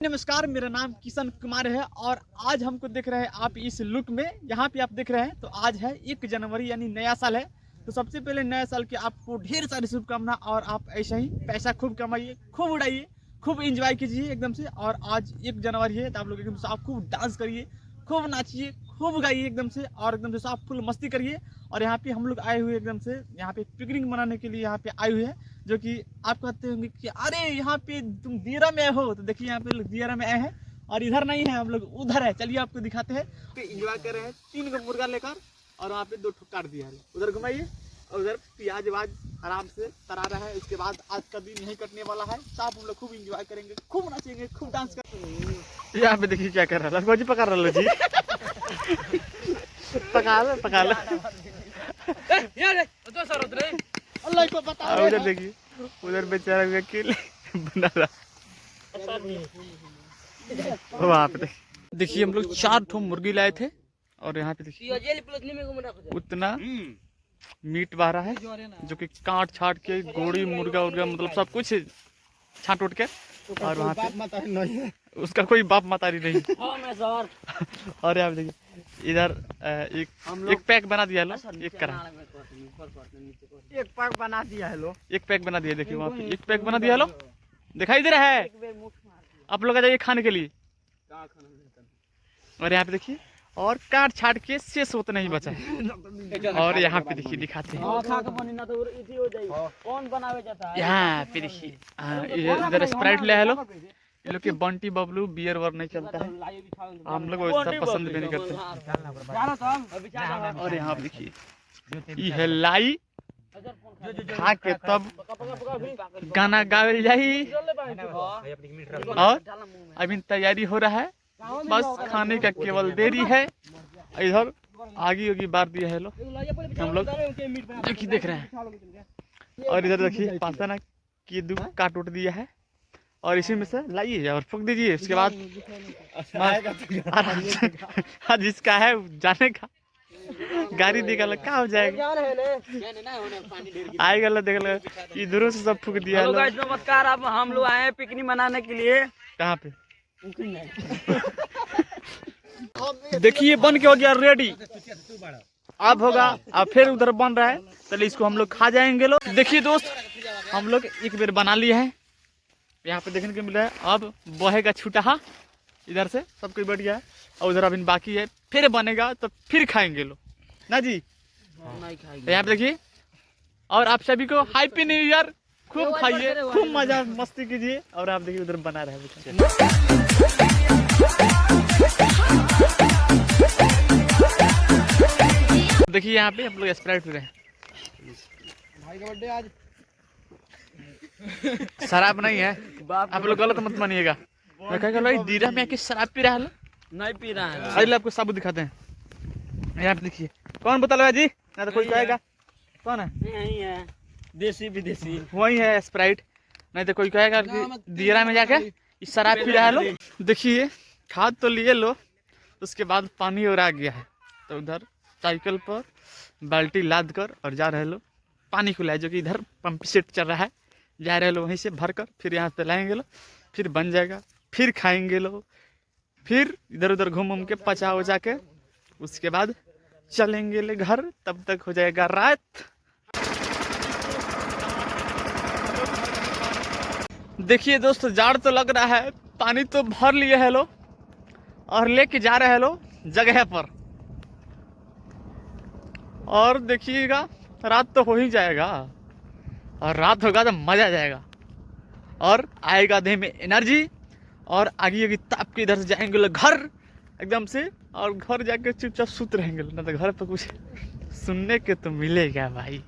नमस्कार, मेरा नाम किशन कुमार है और आज हमको देख रहे हैं आप इस लुक में। यहाँ पे आप देख रहे हैं तो आज है 1 जनवरी यानी नया साल है। तो सबसे पहले नया साल की आपको ढेर सारी शुभकामना और आप ऐसा ही पैसा खूब कमाइए, खूब उड़ाइए, खूब एंजॉय कीजिए एकदम से। और आज 1 जनवरी है तो आप लोग एकदम से आप खूब डांस करिए, खूब नाचिए, खूब गाइए एकदम से और एकदम से आप फुल मस्ती करिए। और यहाँ पे हम लोग आए हुए एकदम से यहाँ पे पिकनिक मनाने के लिए यहाँ पे आए हुए हैं, जो कि आप कहते होंगे कि अरे यहाँ पे तुम दियरा में हो। तो देखिए यहाँ पे लोग दियरा में आए हैं और इधर नहीं है, हम लोग उधर है। चलिए आपको दिखाते हैं। एंजॉय कर रहे हैं 3 को मुर्गा लेकर और वहाँ पे 2 ठो काट दिया है। उधर घुमाइए और उधर प्याज वाज आराम से तरा रहा है। इसके बाद आज का दिन नहीं कटने वाला है, साफ हम लोग खूब एंजॉय करेंगे, खूब नाचेंगे, खूब डांस करेंगे। यहाँ पे देखिए क्या कर रहा है, जी पकड़ रहा जी पका लो अल्लाह को बता। उधर देखिए, उधर बेचारा अकेले बना रहा। वहाँ पे देखिए हम लोग 4 ठो मुर्गी लाए थे और यहाँ पे देखिए उतना मीट बाहर है, जो कि काट छाट के गोड़ी मुर्गा उर्गा मतलब सब कुछ छाट उठ के। और वहाँ पे उसका कोई बाप मातारी नहीं। और यहाँ पे देखिए इधर एक पैक बना दिया लो, एक पैक बना दिया है लो, एक पैक बना दिया। देखिए वहाँ पे एक पैक बना दिया लो, दिखाई दे रहा है। आप लोग आ जाइए खाने के लिए। और यहाँ पे देखिए और काट छाट के शेष होता नहीं बचा है। और यहाँ पे देखिए दिखाते हैं, यहाँ पे देखिए इधर स्प्राइट ले लो। ये लोग के बंटी बबलू बियर वर नहीं चलता है, हम लोग वैसा पसंद भी नहीं करते। और यहाँ पे देखिए ये है लाई, खा के तब गाना गावे जाही। और अभी तैयारी हो रहा है, बस खाने का केवल देरी है। इधर आगे होगी बार दिया है लो, हम लोग देखिए देख रहे हैं। और इधर देखिए पास्ता ना की 2 काट उठ दिया है और इसी में से लाइए और फूक दीजिए। उसके बाद जिसका है जाने का गाड़ी निकाल क्या हो जाएगा, आएगा लो देख लो। इधरों से सब फूक दिया। हेलो गाइस नमस्कार, अब हम लोग आए हैं पिकनिक मनाने के लिए। कहाँ पे देखिए बन के हो गया रेडी, अब होगा अब फिर उधर बन रहा है। चलिए इसको हम लोग खा जाएंगे लोग। देखिए दोस्त हम लोग एक बार बना लिए हैं, यहाँ पे देखने को मिला है। अब बहेगा छूटा इधर से सब कुछ बढ़ गया है और उधर अभी बाकी है, फिर बनेगा तो फिर खाएंगे लोग ना जी। यहाँ पे देखिए और आप सभी को हैप्पी न्यू ईयर, खूब खाइए, खूब मजा मस्ती कीजिए। और आप देखिए उधर बना रहे हैं। देखिए यहाँ पे हम लोग स्प्राइट पी रहे हैं। भाई का बर्थडे आज शराब नहीं है, आप लोग गलत मत मानिएगा। मैं कहेगा दीरा में आके शराब पी रहा है, नहीं पी रहा है। अरे आपको साबुत दिखाते हैं। यहाँ पे देखिए कौन बोतल है जी, ना तो कोई कहेगा कौन है, नहीं है देसी विदेशी वही है स्प्राइट, नहीं तो कोई कहेगा दीरा में जाके इस शराब पी रहा है लो। देखिए खाद तो लिए लो, उसके बाद पानी और आ गया है तो उधर साइकिल पर बाल्टी लाद कर और जा रहे लो पानी को लाए, जो कि इधर पंप सेट चल रहा है, जा रहे लो वहीं से भर कर फिर यहाँ पे लाएंगे लो, फिर बन जाएगा, फिर खाएंगे लो, फिर इधर उधर घूम घूम के पचा हो जाके उसके बाद चलेंगे ले घर, तब तक हो जाएगा रात। देखिए दोस्त जाड़ तो लग रहा है, पानी तो भर लिए है लो और लेके जा रहे हैं लो जगह पर। और देखिएगा रात तो हो ही जाएगा और रात होगा तो मजा आ जाएगा और आएगा देह में एनर्जी। और आगे आगे ताप के इधर से जाएंगे लोग घर एकदम से, और घर जाके चुपचाप सुत रहेंगे, ना तो घर पर कुछ सुनने के तो मिलेगा भाई।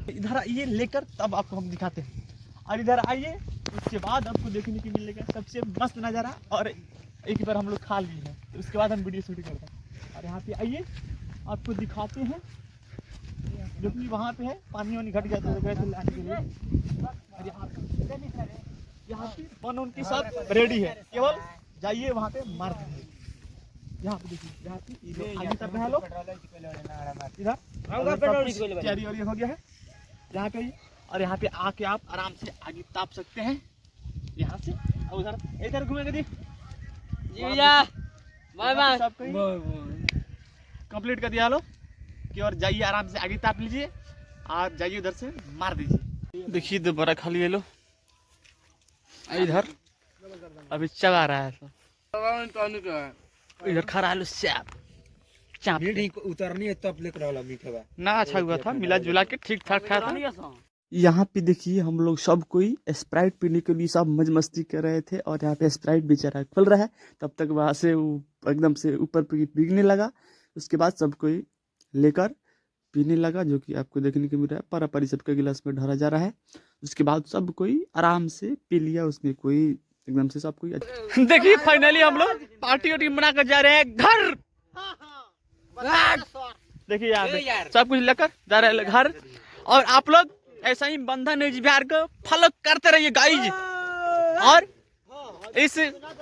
इधर आइए लेकर तब आपको हम दिखाते हैं, और इधर आइए उसके बाद आपको देखने को मिलेगा सबसे मस्त नज़ारा। और एक बार हम लोग खा लिए हैं तो उसके बाद हम वीडियो शूटिंग करते हैं। और यहाँ पे आइए आपको दिखाते हैं, जो कि वहाँ पे है पानी वानी घट जाता है गए थे लाने के लिए। और यहाँ पे वन उनकी सब रेडी है, केवल जाइए वहाँ पे मार देंगे। यहाँ पे देखिए यहाँ पे आगे कर रहे हैं लोग, इधर तैयारी वारी हो गया है यहाँ पे। और यहाँ पे आके आप आराम से आगे ताप सकते हैं यहाँ से। उधर इधर घूमेंगे दी जी भैया बाय बाय। सब कंप्लीट कर दिया लो कि और जाइए आराम से आगे ताप लीजिए और जाइए उधर से मार दीजिए। देखिए दोबारा खा लिए लो इधर अभी चला रहा है इधर खा लो चाप चाप उतरनी है तब लेकर वाला मीठा बा ना अच्छा हुआ था मिला जुला के ठीक ठाक था। यहाँ पे देखिए हम लोग सब कोई स्प्राइट पीने के लिए सब मज मस्ती कर रहे थे और यहाँ पे स्प्राइट बेचारा खुल रहा है तब तक वहाँ से एकदम से ऊपर बिकने लगा। उसके बाद सब कोई लेकर पीने लगा जो कि आपको देखने को मिल रहा है। पारा पारी सबके गिलास में ढारा जा रहा है। उसके बाद सब कोई आराम से पी लिया उसमें कोई एकदम से सब कोई देखिए फाइनली हम लोग पार्टी वार्टी बना कर जा रहे हैं घर। देखिए यहाँ पे सब कुछ लेकर जा रहे हैं घर और आप लोग ऐसा ही बंधन न्यूज बिहार को फॉलो करते रहिए गाइज और इस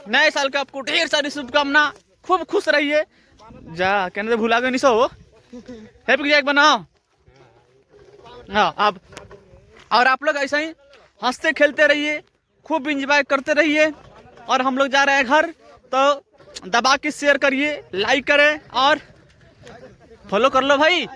नए साल का आपको ढेर सारी शुभकामना खूब खुश रहिए। जा कहने भुला गए नहीं सो हैप्पी जैक बनाओ। हाँ आप और आप लोग ऐसा ही हंसते खेलते रहिए खूब इंजॉय करते रहिए और हम लोग जा रहे हैं घर तो दबा के शेयर करिए लाइक करें और फॉलो कर लो भाई।